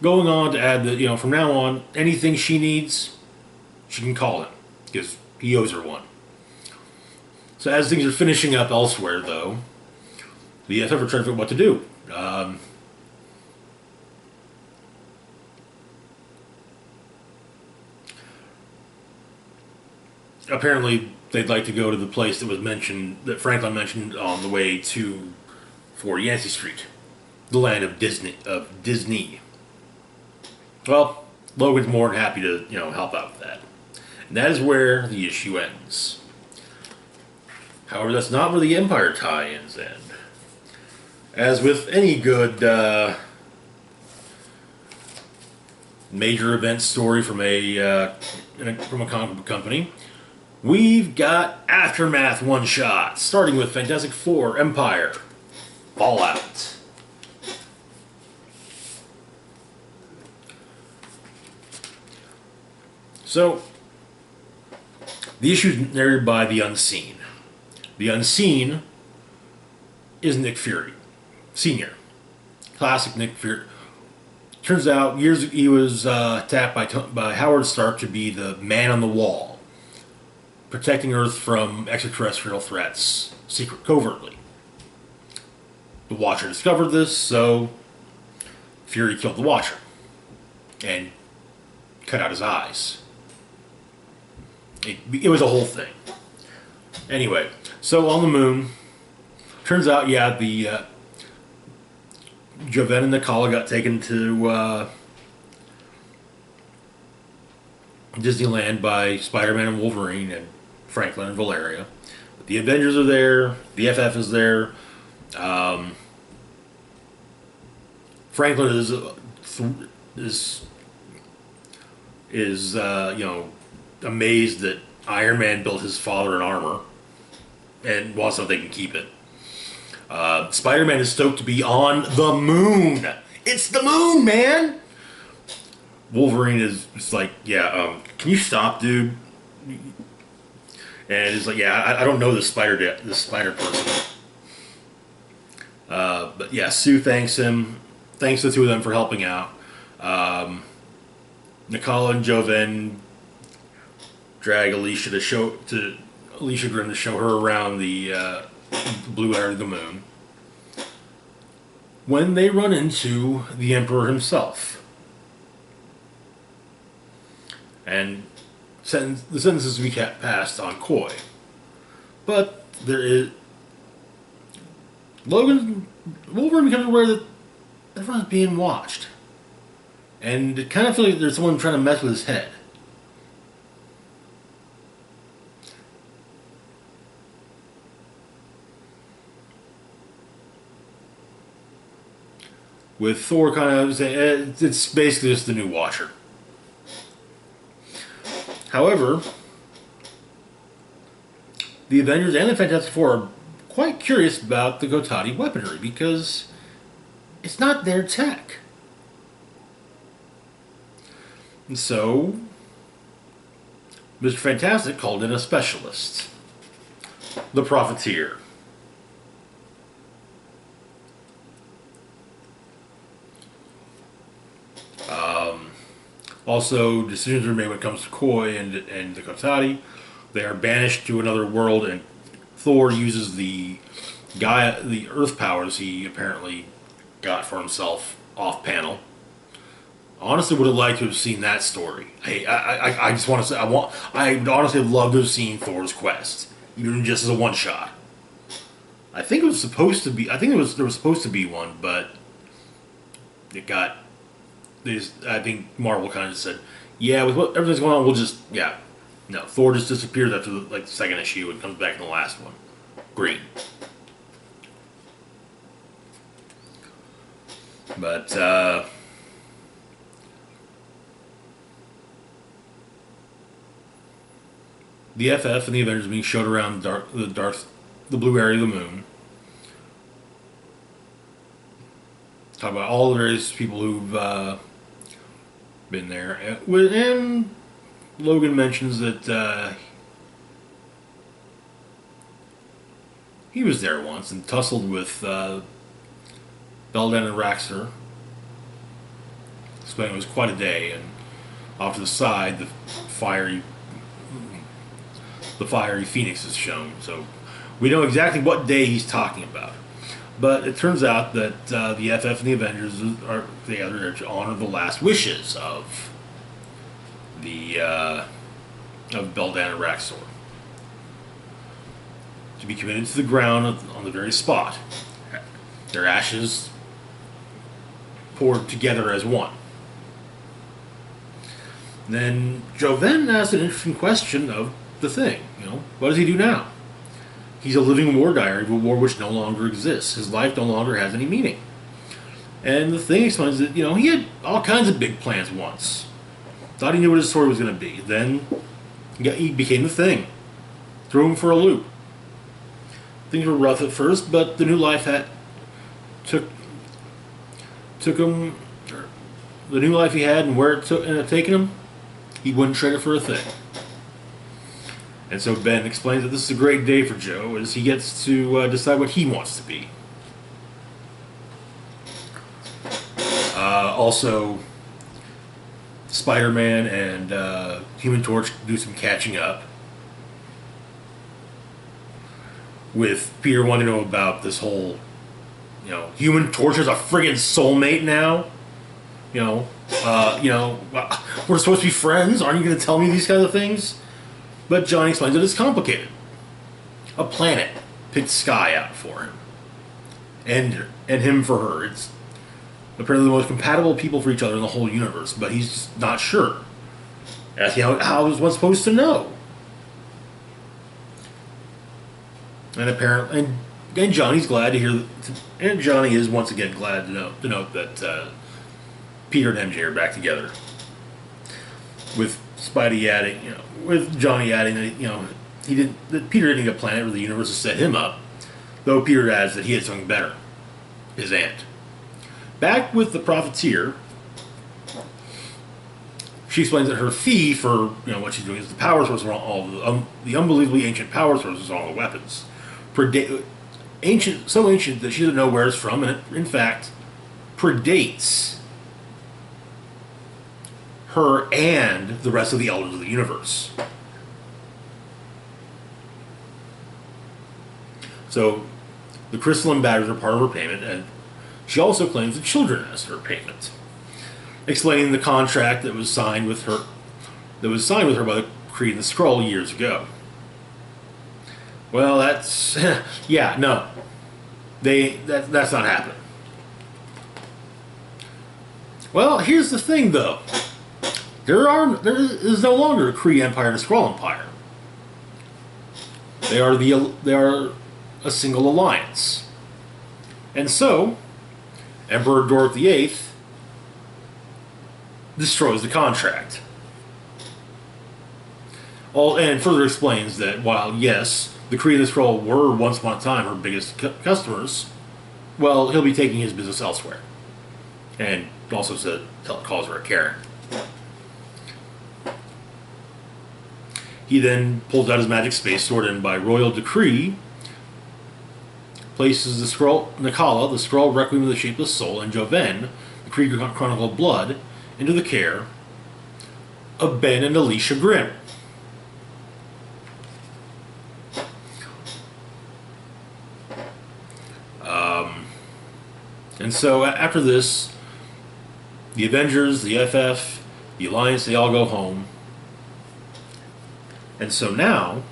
going on to add that, from now on, anything she needs, she can call him, because he owes her one. So as things are finishing up elsewhere, though, the FF are trying to figure out what to do. Apparently, they'd like to go to the place that Franklin mentioned on the way to 4 Yancey Street, the land of Disney. Well, Logan's more than happy to, help out with that. And that is where the issue ends. However, that's not where the Empire tie-ins end. As with any good major event story from a comic book company. We've got Aftermath one-shot, starting with Fantastic Four, Empyre, Fallout. So, the issue is narrated by the Unseen. The Unseen is Nick Fury, Senior. Classic Nick Fury. Turns out, he was tapped by Howard Stark to be the man on the wall, protecting Earth from extraterrestrial threats, covertly. The Watcher discovered this, so Fury killed the Watcher and cut out his eyes. It was a whole thing. Anyway, so on the moon, turns out, yeah, the Joven and Nakala got taken to Disneyland by Spider-Man and Wolverine and Franklin and Valeria. But the Avengers are there. The FF is there. Franklin is amazed that Iron Man built his father in armor and wants to know if they can keep it. Spider-Man is stoked to be on the moon. It's the moon, man! Wolverine is just like, yeah, can you stop, dude? And he's like, yeah, I don't know this spider person. But yeah, Sue thanks him. Thanks the two of them for helping out. Nakala and Joven drag Alicia Grimm to show her around the blue area of the moon. When they run into the Emperor himself. And the sentences we passed on Koi. But there is... Wolverine becomes aware that everyone's being watched. And it kind of feels like there's someone trying to mess with his head. With Thor kind of saying, it's basically just the new Watcher. However, the Avengers and the Fantastic Four are quite curious about the Gotati weaponry because it's not their tech. And so, Mr. Fantastic called in a specialist, the Profiteer. Also, decisions are made when it comes to Koi and the Gotati. They are banished to another world, and Thor uses the Earth powers he apparently got for himself off panel. Honestly, would have liked to have seen that story. I just want to say I would honestly have loved to have seen Thor's quest, even just as a one shot. I think it was supposed to be. There was supposed to be one, but it got. I think Marvel kind of just said, yeah, with what everything's going on, we'll just no. Thor just disappears after the second issue and comes back in the last one, green. But the FF and the Avengers being showed around the blue area of the moon. Talk about all the various people who've been there. And Logan mentions that he was there once and tussled with Belden and Raxer. Explaining it was quite a day, and off to the side, the fiery Phoenix is shown. So we know exactly what day he's talking about. But it turns out that the FF and the Avengers are together to honor the last wishes of Belden and Raxor, to be committed to the ground on the very spot. Their ashes poured together as one. And then Joven asked an interesting question of the Thing. What does he do now? He's a living war diary of a war which no longer exists. His life no longer has any meaning. And the Thing explains that, he had all kinds of big plans once. Thought he knew what his story was going to be. Then he became the Thing. Threw him for a loop. Things were rough at first, but the new life took him. The new life he had and where it ended up taking him, he wouldn't trade it for a thing. And so Ben explains that this is a great day for Joe as he gets to decide what he wants to be. Also, Spider-Man and Human Torch do some catching up, with Peter wanting to know about this whole, Human Torch is a friggin' soulmate now. We're supposed to be friends. Aren't you going to tell me these kinds of things? But Johnny explains that it's complicated. A planet picked Sky out for him, and him for her. It's apparently the most compatible people for each other in the whole universe, but he's just not sure. Asking how is one supposed to know? And apparently, and Johnny's glad to hear, and Johnny is once again glad to note that Peter and MJ are back together. With Spidey adding, with Johnny adding that that Peter didn't get a planet or the universe to set him up, though Peter adds that he had something better, his aunt. Back with the Profiteer, she explains that her fee for what she's doing is the power source of all the unbelievably ancient power sources of all the weapons. So ancient that she doesn't know where it's from, and it, in fact, predates her and the rest of the Elders of the Universe. So, the crystalline batteries are part of her payment, and she also claims the children as her payment, explaining the contract that was signed with her by the Kree and the Skrull years ago. Well, that's yeah, no, that's not happening. Well, here's the thing, though. There is no longer a Kree Empire and a Skrull Empire. They are a single alliance, and so Emperor Dork VIII destroys the contract. And further explains that while yes, the Kree and the Skrull were once upon a time her biggest customers, well, he'll be taking his business elsewhere, and also calls her a Karen. He then pulls out his magic space sword and, by royal decree, places the Skrull Nakala, the Skrull Requiem of the Shapeless Soul, and Joven, the Kree Chronicle of Blood, into the care of Ben and Alicia Grimm. And so after this, the Avengers, the FF, the Alliance, they all go home. And so now,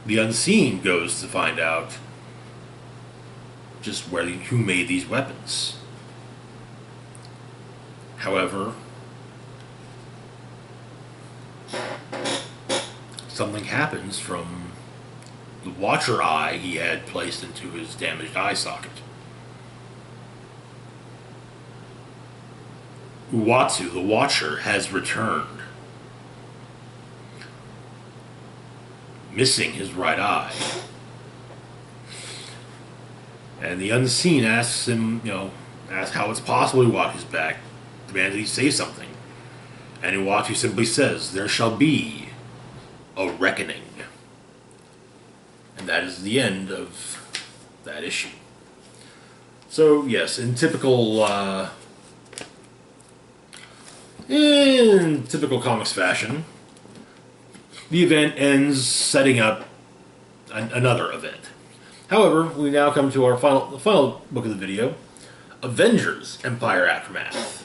the Unseen goes to find out just who made these weapons. However, something happens from the Watcher eye he had placed into his damaged eye socket. Uatu, the Watcher, has returned, missing his right eye. And the Unseen asks him, asks how it's possible Uatu's back, demands that he say something. And Uatu simply says, "There shall be a reckoning." And that is the end of that issue. So, yes, in typical comics fashion, the event ends setting up another event. However, we now come to the final book of the video, Avengers: Empyre Aftermath.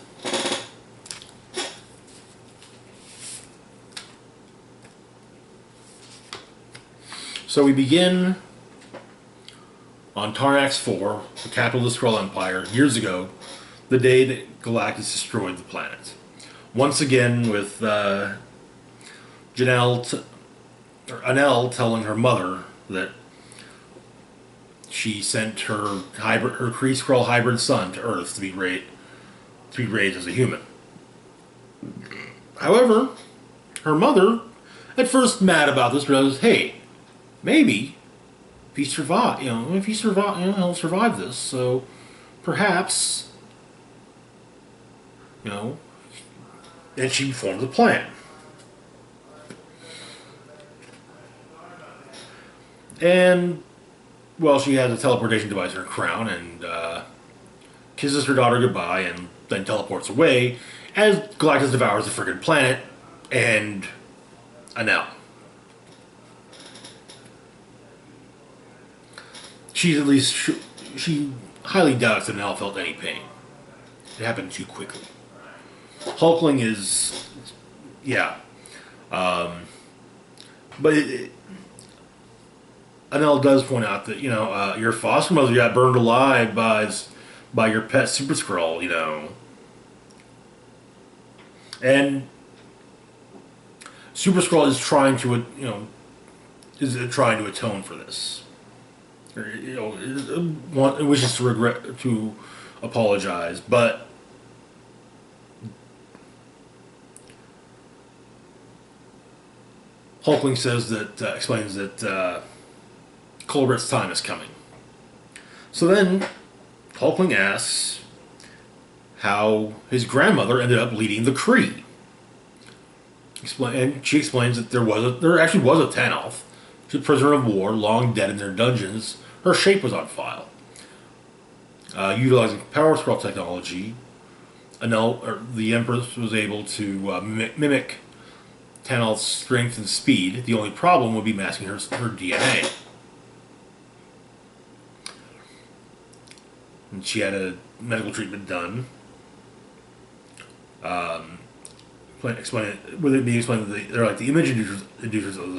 So we begin on Tarnax 4, the capital of the Skrull Empire, years ago, the day that Galactus destroyed the planet. Once again with Anel telling her mother that she sent her Kree Skrull hybrid son to Earth to be raised as a human. However, her mother, at first mad about this, realizes, hey, maybe if he he'll survive this. So perhaps, and she forms a plan. And, well, she has a teleportation device in her crown and kisses her daughter goodbye and then teleports away as Galactus devours the friggin' planet and Anel. She highly doubts that Anel felt any pain. It happened too quickly. Hulkling is, yeah. But Anel does point out that, your foster mother got burned alive by your pet Super Skrull, And Super Skrull is trying to, trying to atone for this. Or, it wishes to apologize, but Hulkling explains that Colbert's time is coming. So then, Hulkling asks how his grandmother ended up leading the Kree. And she explains that there actually was a Tanalth. She was a prisoner of war, long dead in their dungeons. Her shape was on file. Utilizing Power Scroll technology, the Empress was able to mimic Tanalth's strength and speed. The only problem would be masking her DNA. And she had a medical treatment done. Explain that they're like the image inducers of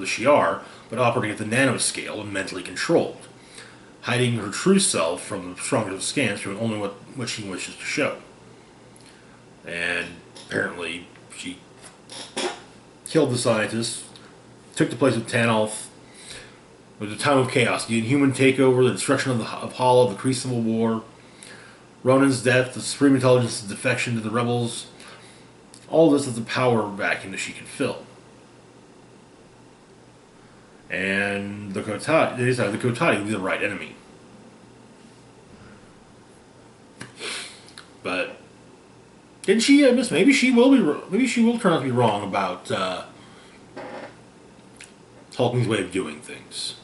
the Shi'ar, but operating at the nanoscale and mentally controlled, hiding her true self from the strongest of scans, showing only what she wishes to show. And apparently, she killed the scientist, took the place of Tanalth. It was a time of chaos, the Inhuman takeover, the destruction of Hala, the Kree Civil War, Ronan's death, the Supreme Intelligence's defection to the rebels. All this is the power vacuum that she can fill. And they decided the Kotati would be the right enemy. But didn't she miss? Maybe she will turn out to be wrong about Hulkling's way of doing things.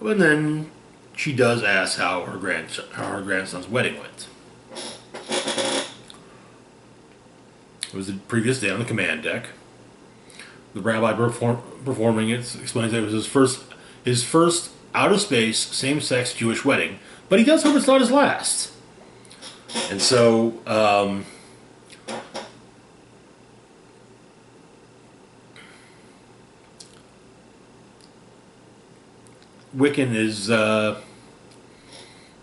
And then she does ask how her grandson's wedding went. It was the previous day on the command deck. The rabbi performing it explains that it was his first out-of-space, same-sex Jewish wedding, but he does hope it's not his last. And so, Wiccan is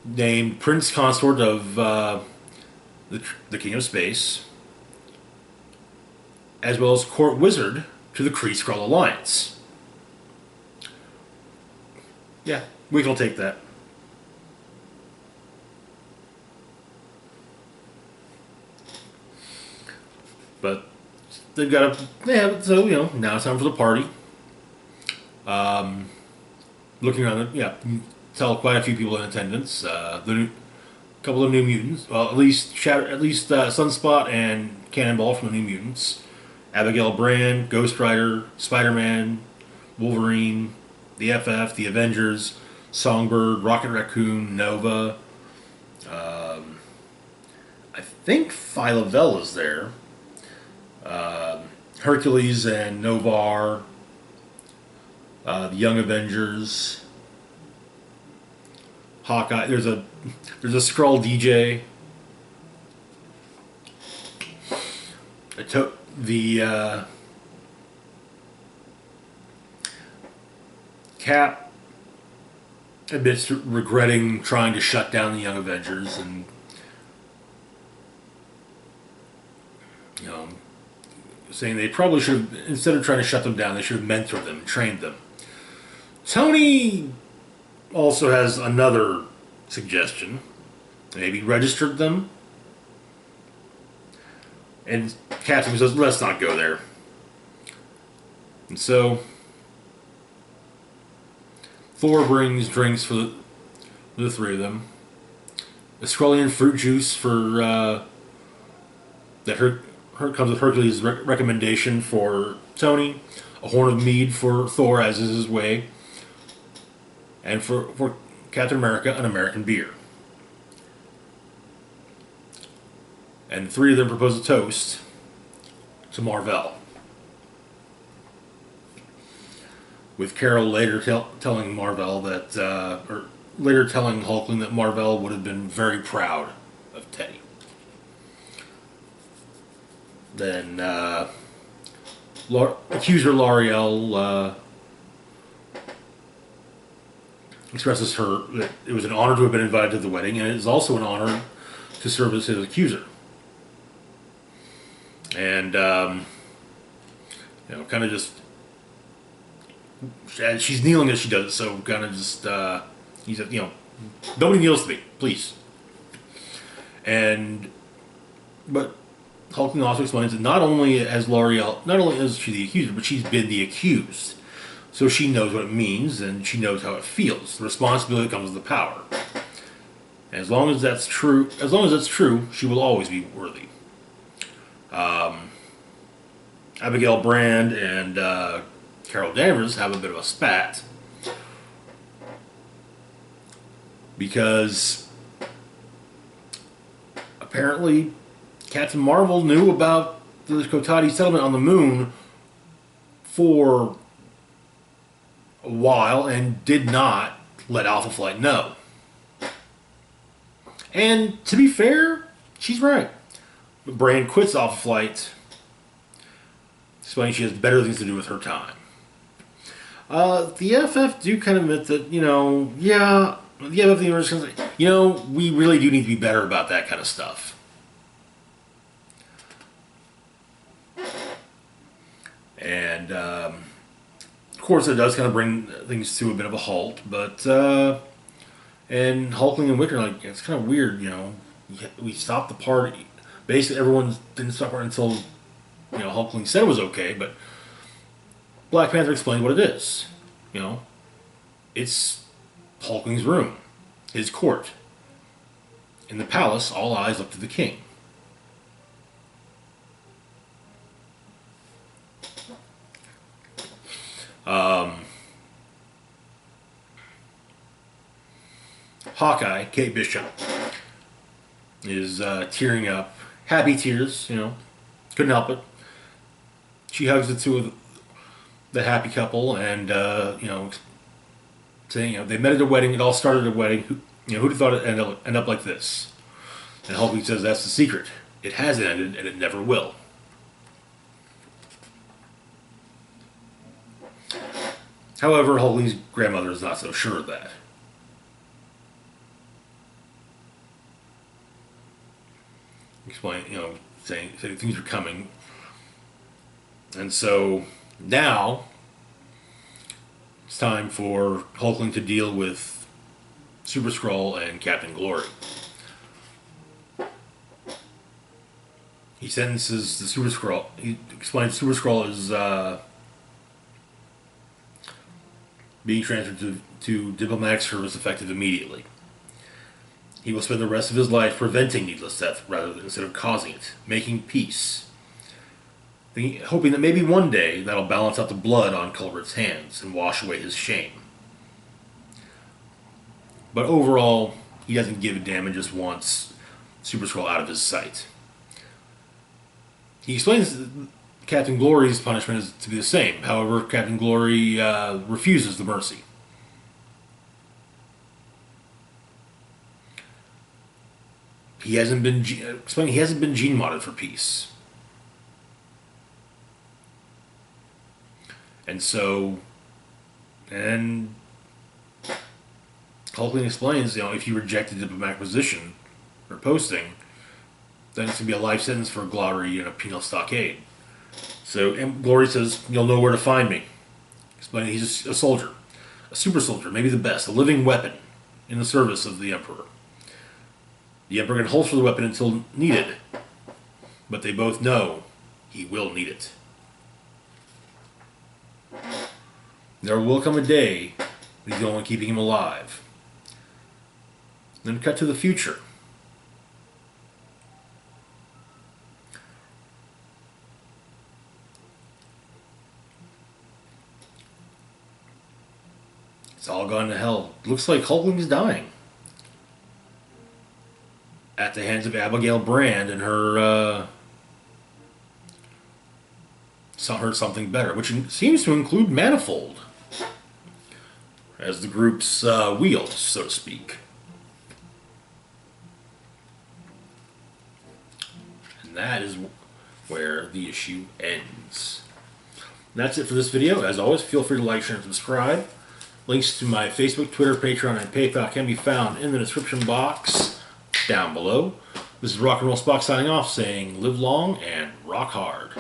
named Prince Consort of the King of Space, as well as Court Wizard to the Kree Skrull Alliance. Yeah, Wiccan will take that. But they've got so now it's time for the party. Looking around, you can tell quite a few people in attendance. Couple of New Mutants, well, at least Sunspot and Cannonball from the New Mutants, Abigail Brand, Ghost Rider, Spider-Man, Wolverine, the FF, the Avengers, Songbird, Rocket Raccoon, Nova. I think Phyla-Vell is there. Hercules and Novar. The Young Avengers, Hawkeye. There's a Skrull DJ. Cap admits to regretting trying to shut down the Young Avengers, and saying they probably should have, instead of trying to shut them down, they should have mentored them and trained them. Tony also has another suggestion. Maybe registered them. And Captain says, let's not go there. And so Thor brings drinks for the three of them. A Skrullian fruit juice for that comes with Hercules' recommendation for Tony. A horn of mead for Thor, as is his way. And for Captain America, an American beer. And the three of them propose a toast to Mar-Vell. With Carol later telling Mar-Vell that, or later telling Hulkling that Mar-Vell would have been very proud of Teddy. Then accuser L'Oreal expresses that it was an honor to have been invited to the wedding, and it is also an honor to serve as his accuser. And kind of just, she's kneeling as she does it, so kind of just he's nobody kneels to me, please. But Hulkling also explains that not only is she the accuser, but she's been the accused. So she knows what it means, and she knows how it feels. The responsibility comes with the power. And as long as that's true, she will always be worthy. Abigail Brand and Carol Danvers have a bit of a spat because apparently Captain Marvel knew about the Kotati settlement on the moon for a while and did not let Alpha Flight know. And to be fair, she's right. Brand quits Alpha Flight, explaining she has better things to do with her time. The FF do kind of admit that, the FF universe can say, we really do need to be better about that kind of stuff. And, of course, it does kind of bring things to a bit of a halt, but, and Hulkling and Wicker are like, it's kind of weird, we stopped the party. Basically, everyone didn't stop her until, Hulkling said it was okay, but Black Panther explained what it is. It's Hulkling's room, his court. In the palace, all eyes look to the king. Hawkeye, Kate Bishop, is tearing up. Happy tears, couldn't help it. She hugs the two of the happy couple, and saying, they met at a wedding. It all started at a wedding. Who'd have thought it'd end up like this? And Hulkling says that's the secret. It hasn't ended, and it never will. However, Hulkling's grandmother is not so sure of that. Explain, saying things are coming. And so now it's time for Hulkling to deal with Super Skrull and Captain Glory. He sentences the Super Skrull. He explains Super Skrull is being transferred to diplomatic service effective immediately. He will spend the rest of his life preventing needless death instead of causing it, making peace. Hoping that maybe one day that'll balance out the blood on Culbert's hands and wash away his shame. But overall, he doesn't give a damn and just wants Super Skrull out of his sight. He explains that Captain Glory's punishment is to be the same. However, Captain Glory refuses the mercy. He hasn't been gene modded for peace. And so, and Hulkling explains, if you reject a diplomatic position or posting, then it's going to be a life sentence for Glory and a penal stockade. So Glory says, "You'll know where to find me." Explaining he's a soldier, a super soldier, maybe the best, a living weapon in the service of the Emperor. The Emperor can holster the weapon until needed, but they both know he will need it. There will come a day when he's the only one keeping him alive. Then cut to the future. It's all gone to hell. Looks like Hulkling's dying. At the hands of Abigail Brand and her something better, which seems to include Manifold as the group's wheel, so to speak. And that is where the issue ends. And that's it for this video. As always, feel free to like, share, and subscribe. Links to my Facebook, Twitter, Patreon, and PayPal can be found in the description box down below. This is Rock and Roll Spock signing off, saying live long and rock hard.